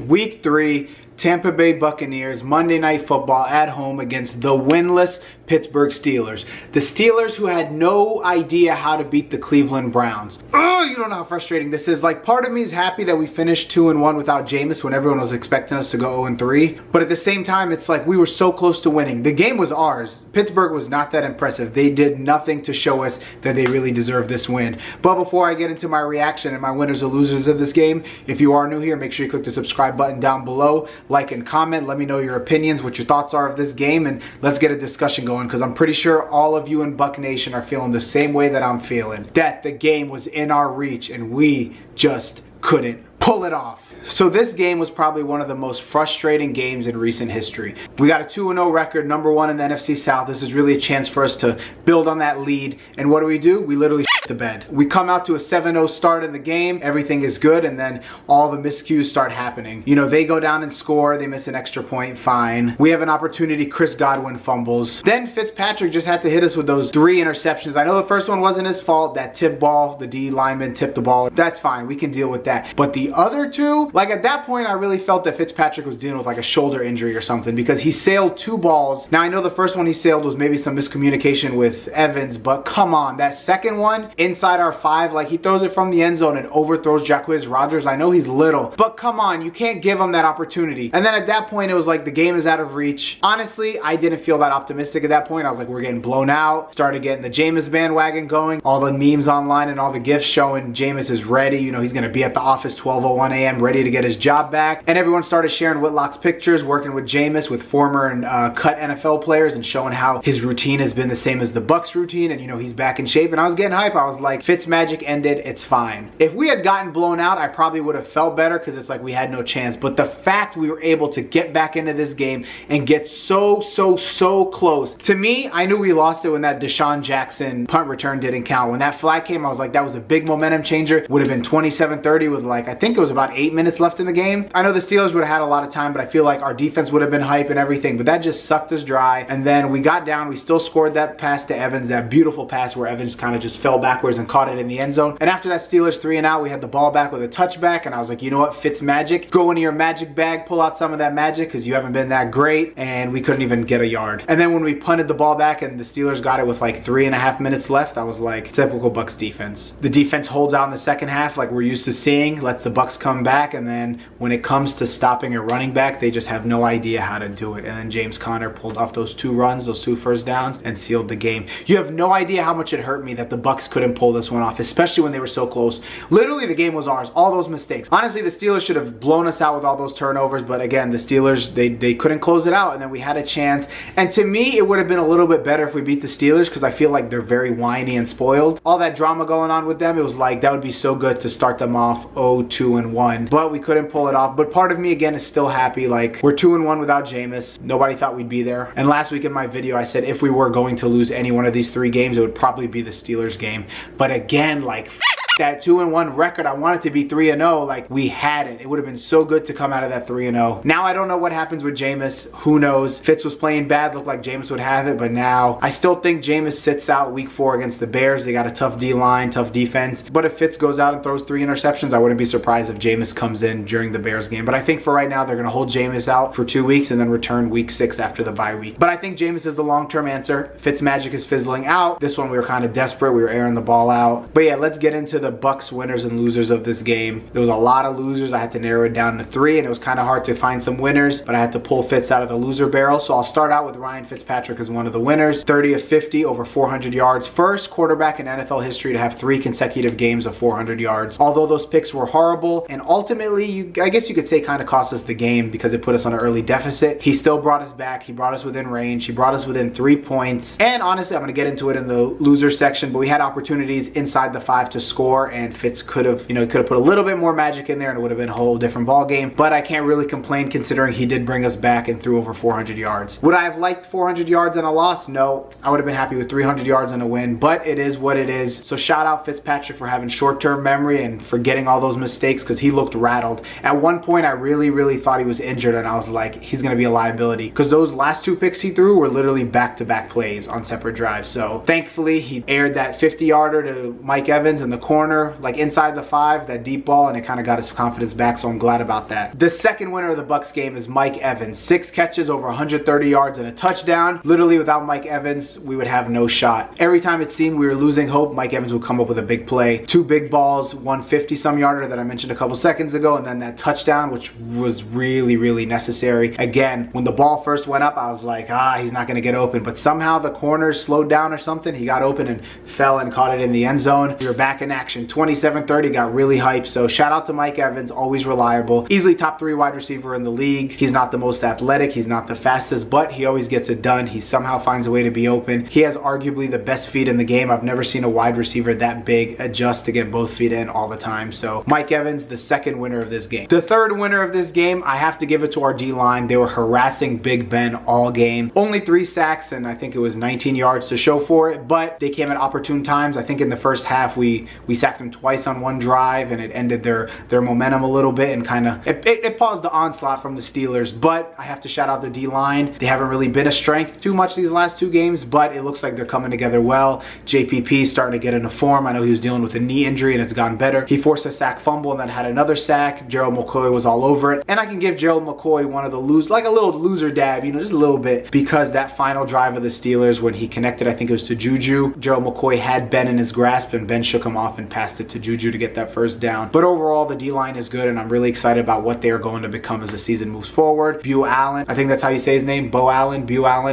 Week 3, Tampa Bay Buccaneers, Monday Night Football at home against the winless Pittsburgh Steelers. The Steelers who had no idea how to beat the Cleveland Browns. Oh, you don't know how frustrating this is. Like, part of me is happy that we finished 2-1 without Jameis when everyone was expecting us to go 0-3. But at the same time, it's like we were so close to winning. The game was ours. Pittsburgh was not that impressive. They did nothing to show us that they really deserved this win. But before I get into my reaction and my winners or losers of this game, if you are new here, make sure you click the subscribe button down below. Like and comment. Let me know your opinions, what your thoughts are of this game, and let's get a discussion going, because I'm pretty sure all of you in Buck Nation are feeling the same way that I'm feeling. That the game was in our reach and we just couldn't pull it off. So this game was probably one of the most frustrating games in recent history. We got a 2-0 record, number 1 in the NFC South. This is really a chance for us to build on that lead. And what do? We literally shit the bed. We come out to a 7-0 start in the game. Everything is good, and then all the miscues start happening. You know, they go down and score. They miss an extra point. Fine. We have an opportunity. Chris Godwin fumbles. Then Fitzpatrick just had to hit us with those 3 interceptions. I know the first one wasn't his fault. That tip ball, the D lineman tipped the ball. That's fine. We can deal with that. But the other 2, like at that point, I really felt that Fitzpatrick was dealing with like a shoulder injury or something, because he sailed 2 balls. Now I know the first one he sailed was maybe some miscommunication with Evans, but come on, that second one inside our 5, like he throws it from the end zone and overthrows Jacquizz Rodgers. I know he's little, but come on, you can't give him that opportunity. And then at that point, it was like the game is out of reach. Honestly, I didn't feel that optimistic at that point. I was like, we're getting blown out. Started getting the Jameis bandwagon going. All the memes online and all the gifs showing Jameis is ready. You know, he's gonna be at the office 12:01 a.m. ready to get his job back. And everyone started sharing Whitlock's pictures working with Jameis, with former and cut NFL players, and showing how his routine has been the same as the Bucs routine, and you know, he's back in shape. And I was getting hype. I was like, Fitz magic ended, it's fine. If we had gotten blown out, I probably would have felt better, because it's like we had no chance. But the fact we were able to get back into this game and get so close. To me, I knew we lost it when that Deshaun Jackson punt return didn't count. When that flag came, I was like, that was a big momentum changer. Would have been 27-30 with like, I think it was about 8 minutes left in the game. I know the Steelers would have had a lot of time, but I feel like our defense would have been hype and everything, but that just sucked us dry. And then we got down, we still scored that pass to Evans, that beautiful pass where Evans kind of just fell backwards and caught it in the end zone. And after that Steelers 3 and out, we had the ball back with a touchback, and I was like, you know what, Fitz magic, go into your magic bag, pull out some of that magic, because you haven't been that great. And we couldn't even get a yard. And then when we punted the ball back and the Steelers got it with like 3.5 minutes left, I was like, typical Bucs defense. The defense holds out in the second half like we're used to seeing, lets the Bucs come back, and then when it comes to stopping a running back, they just have no idea how to do it. And then James Conner pulled off those 2 runs, those 2 first downs, and sealed the game. You have no idea how much it hurt me that the Bucs couldn't pull this one off, especially when they were so close. Literally, the game was ours. All those mistakes. Honestly, the Steelers should have blown us out with all those turnovers, but again, the Steelers, they couldn't close it out, and then we had a chance. And to me, it would have been a little bit better if we beat the Steelers, because I feel like they're very whiny and spoiled. All that drama going on with them, it was like, that would be so good to start them off 0-2-1, but we couldn't pull it off. But part of me, again, is still happy. Like, we're 2-1 without Jameis. Nobody thought we'd be there. And last week in my video, I said if we were going to lose any one of these 3 games, it would probably be the Steelers game. But again, like, that 2-1 record, I want it to be 3-0. Like, we had it. It would have been so good to come out of that 3-0. Now I don't know what happens with Jameis. Who knows? Fitz was playing bad, looked like Jameis would have it, but now I still think Jameis sits out week 4 against the Bears. They got a tough D-line, tough defense. But if Fitz goes out and throws 3 interceptions, I wouldn't be surprised if Jameis comes in during the Bears game. But I think for right now, they're going to hold Jameis out for 2 weeks and then return week 6 after the bye week. But I think Jameis is the long-term answer. Fitz magic is fizzling out. This one we were kind of desperate. We were airing the ball out. But yeah, let's get into the Bucs winners and losers of this game. There was a lot of losers. I had to narrow it down to 3, and it was kind of hard to find some winners, but I had to pull Fitz out of the loser barrel. So I'll start out with Ryan Fitzpatrick as one of the winners. 30 of 50, over 400 yards. First quarterback in NFL history to have 3 consecutive games of 400 yards. Although those picks were horrible, and ultimately, I guess you could say kind of cost us the game because it put us on an early deficit, he still brought us back. He brought us within range. He brought us within 3 points. And honestly, I'm going to get into it in the loser section, but we had opportunities inside the 5 to score. more, and Fitz could have, you know, he could have put a little bit more magic in there and it would have been a whole different ball game. But I can't really complain considering he did bring us back and threw over 400 yards. Would I have liked 400 yards and a loss? No. I would have been happy with 300 yards and a win, but it is what it is. So shout out Fitzpatrick for having short-term memory and for getting all those mistakes, because he looked rattled. At one point, I really thought he was injured, and I was like, he's going to be a liability, because those last 2 picks he threw were literally back-to-back plays on separate drives. So thankfully, he aired that 50-yarder to Mike Evans in the corner, like inside the 5, that deep ball, and it kind of got his confidence back, so I'm glad about that. The second winner of the Bucs game is Mike Evans. 6 catches, over 130 yards, and a touchdown. Literally, without Mike Evans, we would have no shot. Every time it seemed we were losing hope, Mike Evans would come up with a big play. 2 big balls, 150-some yarder that I mentioned a couple seconds ago, and then that touchdown, which was really necessary. Again, when the ball first went up, I was like, he's not going to get open, but somehow the corners slowed down or something. He got open and fell and caught it in the end zone. We were back in action. 27-30, got really hyped. So shout out to Mike Evans, always reliable. Easily top 3 wide receiver in the league. He's not the most athletic, he's not the fastest, but he always gets it done. He somehow finds a way to be open. He has arguably the best feet in the game. I've never seen a wide receiver that big adjust to get both feet in all the time. So Mike Evans, the second winner of this game. The third winner of this game, I have to give it to our D-line. They were harassing Big Ben all game. Only 3 sacks, and I think it was 19 yards to show for it, but they came at opportune times. I think in the first half, we sacked them twice on one drive, and it ended their momentum a little bit, and kind of, it paused the onslaught from the Steelers. But I have to shout out the D-line. They haven't really been a strength too much these last 2 games, but it looks like they're coming together well. JPP starting to get into form. I know he was dealing with a knee injury and it's gotten better. He forced a sack fumble and then had another sack. Gerald McCoy was all over it. And I can give Gerald McCoy one of the like a little loser dab, you know, just a little bit, because that final drive of the Steelers when he connected, I think it was to Juju, Gerald McCoy had Ben in his grasp and Ben shook him off and passed it to Juju to get that first down. But overall, the D-line is good, and I'm really excited about what they're going to become as the season moves forward. Beau Allen, I think that's how you say his name, Beau Allen.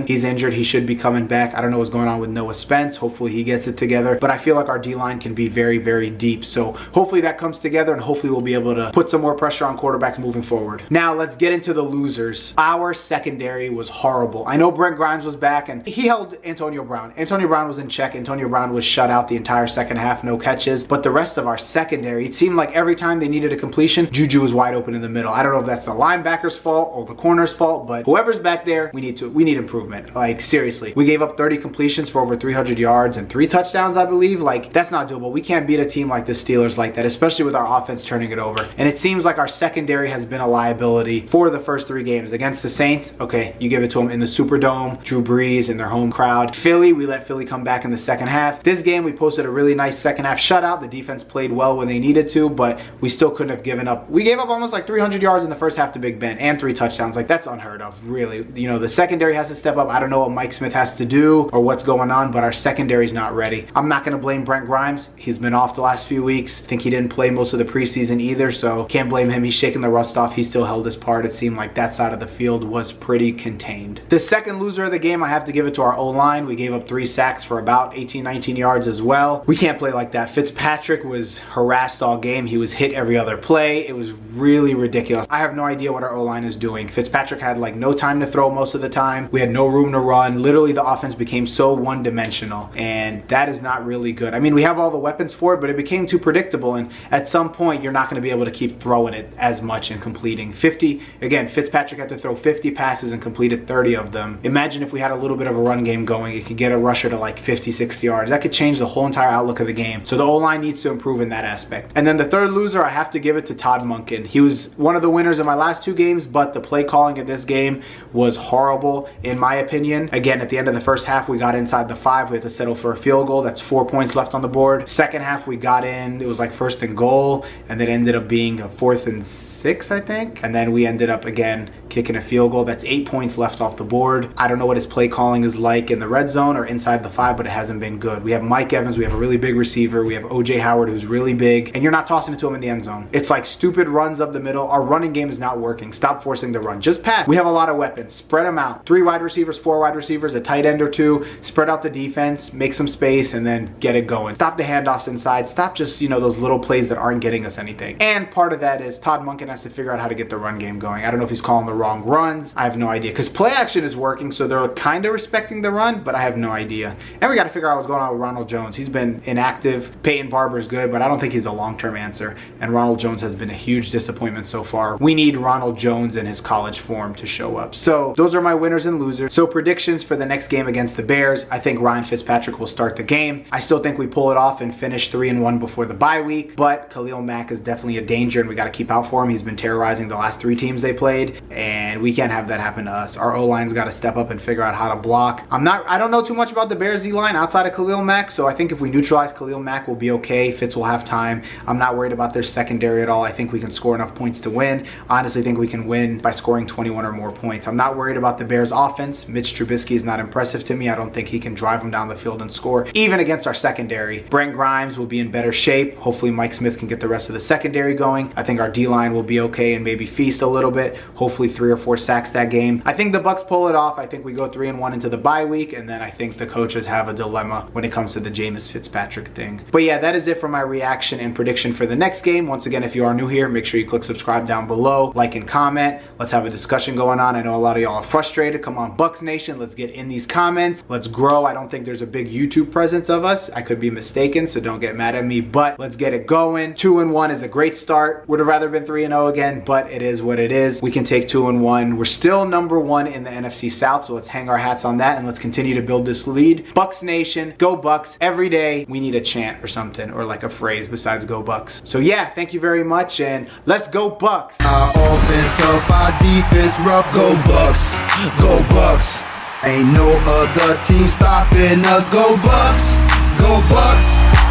He's injured. He should be coming back. I don't know what's going on with Noah Spence. Hopefully he gets it together. But I feel like our D-line can be very deep. So hopefully that comes together, and hopefully we'll be able to put some more pressure on quarterbacks moving forward. Now let's get into the losers. Our secondary was horrible. I know Brent Grimes was back and he held Antonio Brown. Antonio Brown was in check. Antonio Brown was shut out the entire second half, no catches. But the rest of our secondary, it seemed like every time they needed a completion, Juju was wide open in the middle. I don't know if that's the linebacker's fault or the corner's fault, but whoever's back there, we need improvement. Like, seriously. We gave up 30 completions for over 300 yards and 3 touchdowns, I believe. Like, that's not doable. We can't beat a team like the Steelers like that, especially with our offense turning it over. And it seems like our secondary has been a liability for the first 3 games. Against the Saints, okay, you give it to them in the Superdome, Drew Brees in their home crowd. Philly, we let Philly come back in the second half. This game, we posted a really nice second half shutout. The defense played well when they needed to, but we still couldn't have given up. We gave up almost like 300 yards in the first half to Big Ben and 3 touchdowns. Like, that's unheard of, really. You know, the secondary has to step up. I don't know what Mike Smith has to do or what's going on, but our secondary's not ready. I'm not going to blame Brent Grimes. He's been off the last few weeks. I think he didn't play most of the preseason either, so can't blame him. He's shaking the rust off. He still held his part. It seemed like that side of the field was pretty contained. The second loser of the game, I have to give it to our O-line. We gave up 3 sacks for about 18-19 yards as well. We can't play like that. Fitzpatrick was harassed all game. He was hit every other play. It was really ridiculous. I have no idea what our O-line is doing. Fitzpatrick had like no time to throw most of the time. We had no room to run. Literally, the offense became so one-dimensional, and that is not really good. I mean, we have all the weapons for it, but it became too predictable, and at some point, you're not going to be able to keep throwing it as much and completing. Again, Fitzpatrick had to throw 50 passes and completed 30 of them. Imagine if we had a little bit of a run game going, it could get a rusher to like 50, 60 yards. That could change the whole entire outlook of the game. So the O-line needs to improve in that aspect. And then the third loser, I have to give it to Todd Monken. He was one of the winners in my last 2 games, but the play calling in this game was horrible, in my opinion. Again, at the end of the first half, we got inside the 5. We had to settle for a field goal. That's 4 points left on the board. Second half, we got in. It was like 1st and goal, and then ended up being a 4th and 6, I think. And then we ended up, again, kicking a field goal. That's 8 points left off the board. I don't know what his play calling is like in the red zone or inside the 5, but it hasn't been good. We have Mike Evans. We have a really big receiver. We have O.J. Howard, who's really big, and you're not tossing it to him in the end zone. It's like stupid runs up the middle. Our running game is not working. Stop forcing the run. Just pass. We have a lot of weapons. Spread them out. 3 wide receivers, 4 wide receivers, a tight end or 2. Spread out the defense, make some space, and then get it going. Stop the handoffs inside. Stop just, you know, those little plays that aren't getting us anything. And part of that is Todd Monken has to figure out how to get the run game going. I don't know if he's calling the wrong runs. I have no idea, because play action is working, so they're kind of respecting the run, but I have no idea. And we got to figure out what's going on with Ronald Jones. He's been inactive. Peyton Barber's good, but I don't think he's a long-term answer. And Ronald Jones has been a huge disappointment so far. We need Ronald Jones in his college form to show up. So those are my winners and losers. So predictions for the next game against the Bears. I think Ryan Fitzpatrick will start the game. I still think we pull it off and finish 3-1 before the bye week, but Khalil Mack is definitely a danger and we got to keep out for him. He's been terrorizing the last 3 teams they played, and we can't have that happen to us. Our O-line's got to step up and figure out how to block. I don't know too much about the Bears D-line outside of Khalil Mack, so I think if we neutralize Khalil Mack, we'll be okay. Fitz will have time. I'm not worried about their secondary at all. I think we can score enough points to win. I honestly think we can win by scoring 21 or more points. I'm not worried about the Bears offense. Mitch Trubisky is not impressive to me. I don't think he can drive them down the field and score, even against our secondary. Brent Grimes will be in better shape. Hopefully Mike Smith can get the rest of the secondary going. I think our D-line will be okay and maybe feast a little bit. Hopefully 3 or 4 sacks that game. I think the Bucs pull it off. I think we go 3-1 into the bye week, and then I think the coaches have a dilemma when it comes to the Jameis Fitzpatrick thing. But yeah, that is it for my reaction and prediction for the next game. Once again, if you are new here, make sure you click subscribe down below, like and comment. Let's have a discussion going on. I know a lot of y'all are frustrated. Come on, Bucs Nation, let's get in these comments. Let's grow. I don't think there's a big YouTube presence of us. I could be mistaken, so don't get mad at me, but let's get it going. 2-1 is a great start. Would have rather been 3-0 again, but it is what it is. We can take 2-1. We're still number 1 in the NFC South, so let's hang our hats on that and let's continue to build this lead. Bucs Nation, go Bucs. Every day we need a chant or something, or like a phrase besides go Bucs. So yeah, thank you very much, and let's go Bucs. Our offense tough, our defense rough. Go Bucs, go Bucs. Ain't no other team stopping us. Go Bucs, go Bucs.